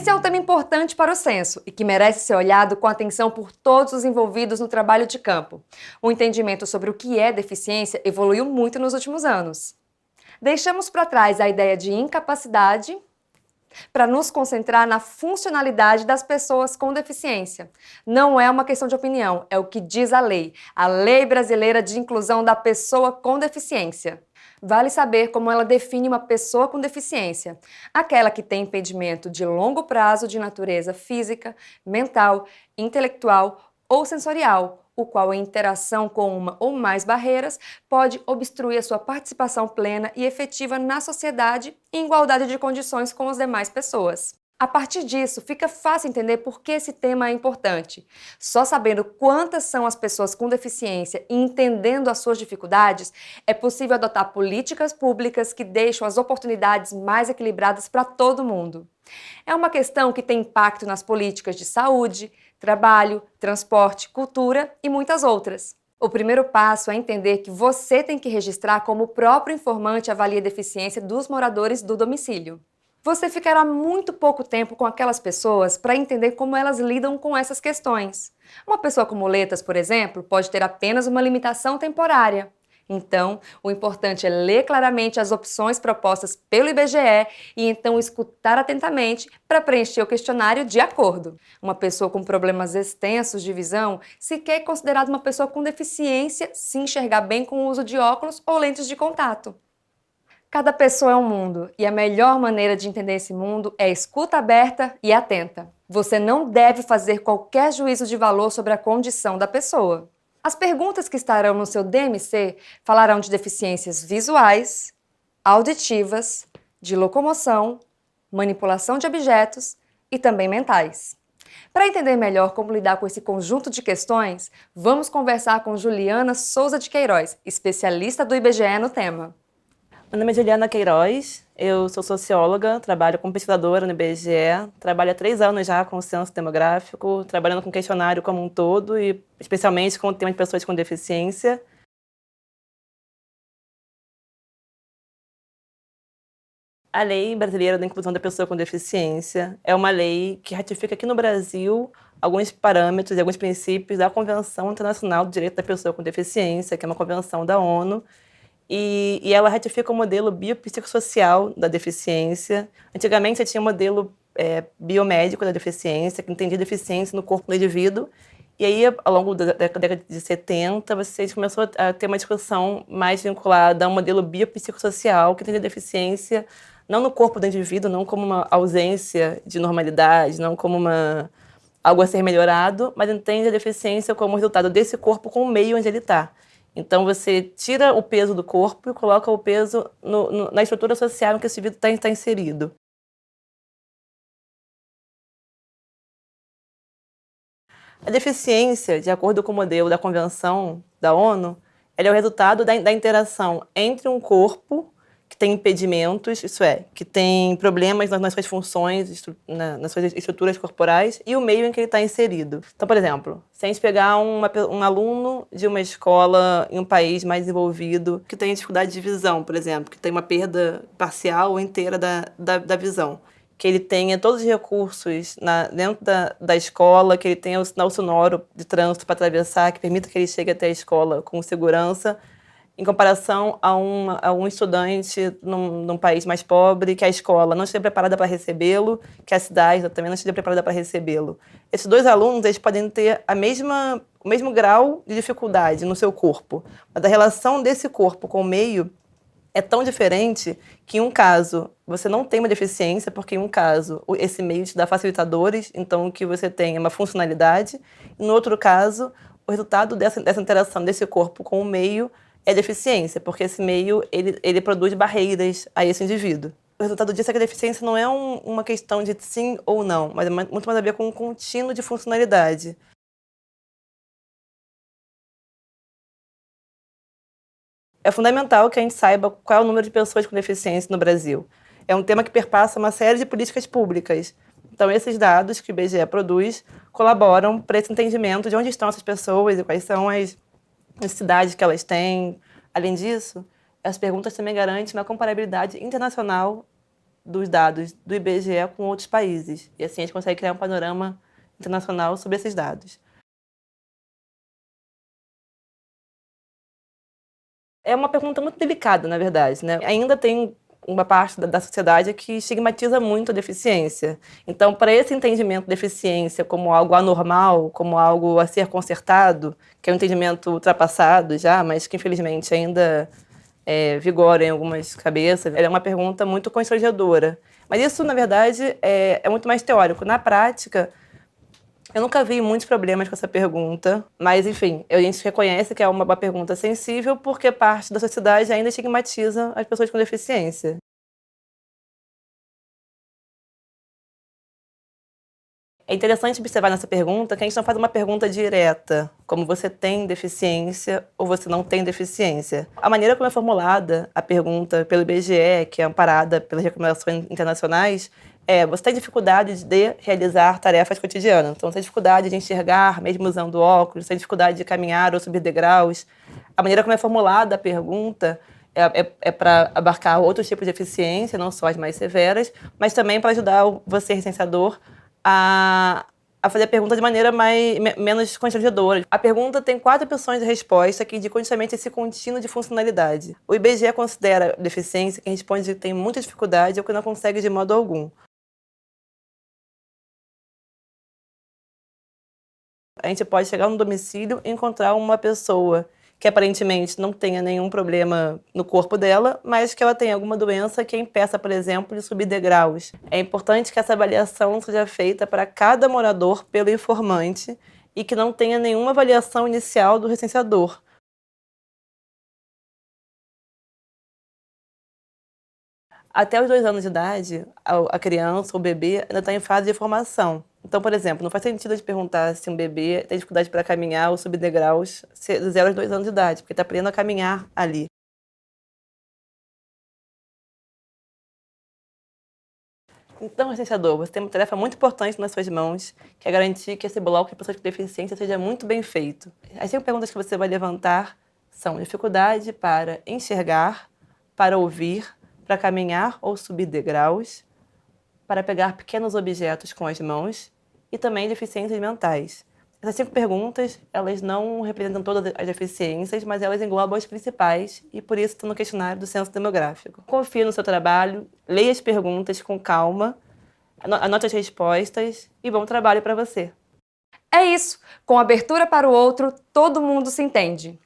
Esse é um tema importante para o censo e que merece ser olhado com atenção por todos os envolvidos no trabalho de campo. O entendimento sobre o que é deficiência evoluiu muito nos últimos anos. Deixamos para trás a ideia de incapacidade para nos concentrar na funcionalidade das pessoas com deficiência. Não é uma questão de opinião, é o que diz a Lei Brasileira de Inclusão da Pessoa com Deficiência. Vale saber como ela define uma pessoa com deficiência: aquela que tem impedimento de longo prazo de natureza física, mental, intelectual ou sensorial, o qual, em interação com uma ou mais barreiras, pode obstruir a sua participação plena e efetiva na sociedade em igualdade de condições com as demais pessoas. A partir disso, fica fácil entender por que esse tema é importante. Só sabendo quantas são as pessoas com deficiência e entendendo as suas dificuldades, é possível adotar políticas públicas que deixam as oportunidades mais equilibradas para todo mundo. É uma questão que tem impacto nas políticas de saúde, trabalho, transporte, cultura e muitas outras. O primeiro passo é entender que você tem que registrar como o próprio informante avalia a deficiência dos moradores do domicílio. Você ficará muito pouco tempo com aquelas pessoas para entender como elas lidam com essas questões. Uma pessoa com muletas, por exemplo, pode ter apenas uma limitação temporária. Então, o importante é ler claramente as opções propostas pelo IBGE e então escutar atentamente para preencher o questionário de acordo. Uma pessoa com problemas extensos de visão sequer é considerada uma pessoa com deficiência se enxergar bem com o uso de óculos ou lentes de contato. Cada pessoa é um mundo e a melhor maneira de entender esse mundo é escuta aberta e atenta. Você não deve fazer qualquer juízo de valor sobre a condição da pessoa. As perguntas que estarão no seu DMC falarão de deficiências visuais, auditivas, de locomoção, manipulação de objetos e também mentais. Para entender melhor como lidar com esse conjunto de questões, vamos conversar com Juliana Souza de Queiroz, especialista do IBGE no tema. Meu nome é Juliana Queiroz, eu sou socióloga, trabalho como pesquisadora no IBGE, trabalho há 3 anos já com o censo demográfico, trabalhando com questionário como um todo e especialmente com o tema de pessoas com deficiência. A Lei Brasileira da Inclusão da Pessoa com Deficiência é uma lei que ratifica aqui no Brasil alguns parâmetros e alguns princípios da Convenção Internacional do Direito da Pessoa com Deficiência, que é uma convenção da ONU, e ela ratifica o modelo biopsicossocial da deficiência. Antigamente, você tinha o modelo biomédico da deficiência, que entendia deficiência no corpo do indivíduo. E aí, ao longo da década de 70, você começou a ter uma discussão mais vinculada a um modelo biopsicossocial, que entendia deficiência não no corpo do indivíduo, não como uma ausência de normalidade, não como algo a ser melhorado, mas entende a deficiência como resultado desse corpo com o meio onde ele está. Então, você tira o peso do corpo e coloca o peso na estrutura social em que esse indivíduo está inserido. A deficiência, de acordo com o modelo da Convenção da ONU, ela é o resultado da interação entre um corpo que tem impedimentos, isso é, que tem problemas nas suas funções, nas suas estruturas corporais, e o meio em que ele está inserido. Então, por exemplo, se a gente pegar um aluno de uma escola em um país mais desenvolvido que tem dificuldade de visão, por exemplo, que tem uma perda parcial ou inteira da visão, que ele tenha todos os recursos dentro da escola, que ele tenha o sinal sonoro de trânsito para atravessar, que permita que ele chegue até a escola com segurança, em comparação a um estudante num país mais pobre, que a escola não esteja preparada para recebê-lo, que a cidade também não esteja preparada para recebê-lo. Esses 2 alunos, eles podem ter o mesmo grau de dificuldade no seu corpo, mas a relação desse corpo com o meio é tão diferente que, em um caso, você não tem uma deficiência, porque, em um caso, esse meio te dá facilitadores, então o que você tem é uma funcionalidade, e, no outro caso, o resultado dessa interação desse corpo com o meio é deficiência, porque esse meio ele produz barreiras a esse indivíduo. O resultado disso é que a deficiência não é uma questão de sim ou não, mas é muito mais a ver com um contínuo de funcionalidade. É fundamental que a gente saiba qual é o número de pessoas com deficiência no Brasil. É um tema que perpassa uma série de políticas públicas. Então, esses dados que o IBGE produz colaboram para esse entendimento de onde estão essas pessoas e quais são as necessidades que elas têm. Além disso, as perguntas também garantem uma comparabilidade internacional dos dados do IBGE com outros países. E assim a gente consegue criar um panorama internacional sobre esses dados. É uma pergunta muito delicada, na verdade, né? Ainda tem uma parte da sociedade que estigmatiza muito a deficiência. Então, para esse entendimento de deficiência como algo anormal, como algo a ser consertado, que é um entendimento ultrapassado já, mas que infelizmente ainda vigora em algumas cabeças, ela é uma pergunta muito constrangedora. Mas isso, na verdade, é muito mais teórico. Na prática, eu nunca vi muitos problemas com essa pergunta, mas, enfim, a gente reconhece que é uma pergunta sensível porque parte da sociedade ainda estigmatiza as pessoas com deficiência. É interessante observar nessa pergunta que a gente não faz uma pergunta direta, como você tem deficiência ou você não tem deficiência. A maneira como é formulada a pergunta pelo IBGE, que é amparada pelas recomendações internacionais, você tem dificuldade de realizar tarefas cotidianas. Então, você tem dificuldade de enxergar, mesmo usando óculos, você tem dificuldade de caminhar ou subir degraus. A maneira como é formulada a pergunta é para abarcar outros tipos de deficiência, não só as mais severas, mas também para ajudar você, licenciador, a fazer a pergunta de maneira menos constrangedora. A pergunta tem 4 opções de resposta que indicam justamente esse contínuo de funcionalidade. O IBGE considera deficiência quem responde que tem muita dificuldade ou que não consegue de modo algum. A gente pode chegar no domicílio e encontrar uma pessoa que aparentemente não tenha nenhum problema no corpo dela, mas que ela tenha alguma doença que a impeça, por exemplo, de subir degraus. É importante que essa avaliação seja feita para cada morador pelo informante e que não tenha nenhuma avaliação inicial do recenseador. Até os 2 anos de idade, a criança ou o bebê ainda está em fase de formação. Então, por exemplo, não faz sentido de perguntar se um bebê tem dificuldade para caminhar ou subir degraus de 0 aos 2 anos de idade, porque está aprendendo a caminhar ali. Então, licenciador, você tem uma tarefa muito importante nas suas mãos, que é garantir que esse bloco de pessoas com deficiência seja muito bem feito. As 5 perguntas que você vai levantar são dificuldade para enxergar, para ouvir, para caminhar ou subir degraus, para pegar pequenos objetos com as mãos e também deficiências mentais. Essas 5 perguntas, elas não representam todas as deficiências, mas elas englobam as principais e por isso estão no questionário do Censo Demográfico. Confie no seu trabalho, leia as perguntas com calma, anote as respostas e bom trabalho para você. É isso! Com abertura para o outro, todo mundo se entende.